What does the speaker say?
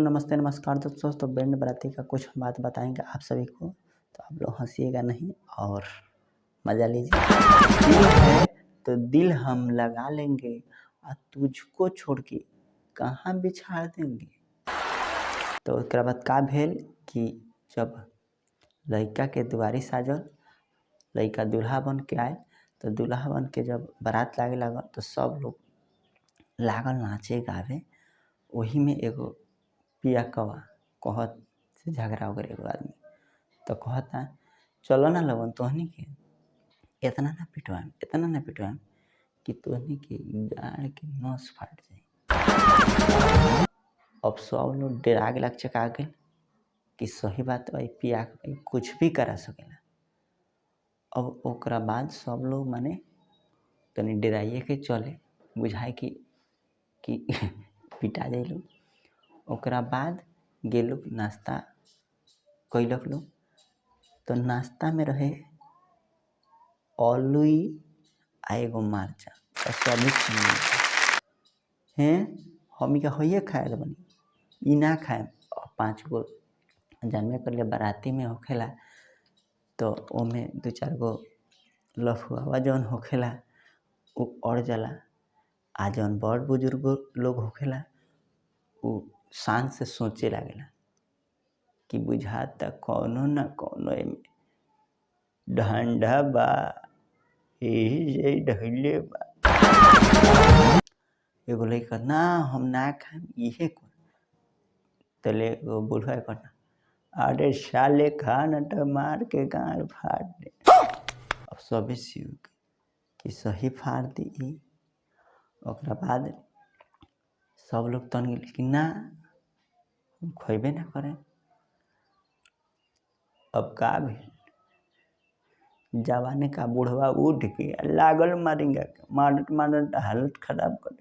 नमस्ते नमस्कार दोस्तों। तो बैंड बाराती का कुछ बात बताएंगे आप सभी को, तो आप लोग हंसिएगा नहीं और मजा लीजिए। दिल है तो दिल हम लगा लेंगे और तुझको छोड़ के कहाँ बिछा देंगे। तो उसके बाद का भेल कि जब लड़का के दुआरी साजल, लड़का दूल्हा बन के आए, तो दूल्हा बन के जब बारात लागे लागल तो सब लोग लागल नाचे गावे। वही में एगो पिया कवा कहत से झगड़ा हो गए एगो आदमी, तो कहता चलो ना लगन तोहनी के इतना ना पिटवाएम कि तोहनी के गाड़ के नस फाट जाए। अब सब लोग डरा गेल, चका गेल कि सही बात भाई पिया कुछ भी करा सकेला। अब ओकरा बाद सब लोग माने तनी डराइए के चले, बुझाए कि पिटा जाए लोग। ओकरा बाद गेलू नाश्ता कैलक लोग, तो नाश्ता में रहे अलुई आ एगो मार्चा और स्वादिष्ट हैं। हम का होइए खाए बनी ई ना खाए। 5 गो जानवे कर लिए बाराती में होखेला, तो ओमे 2-4 गो लफुआ जौन होखेला वो अड़ जाला। आ जौन बड़ बुजुर्ग लोग होखेला वो शान से सोचे लागेला कि बुझाता कौनो ना कौनो एमे ढंढा बा, यही जे ढैले बा। एगो लइका ना हम ना खाएम इहे कौन, तले एगो बुढ़वा कहना अरे साले खा न तो मार के गाड़ फाड़ दे। अब सभी सिउ कि सही फाड़ दी। ओकरा बाद सब लोग तन गेल कि ना हम खइबे ना करें। अब का भेल, जवाने का बुढ़वा उठ के लागल मारेंगे, मारत हालत खराब कर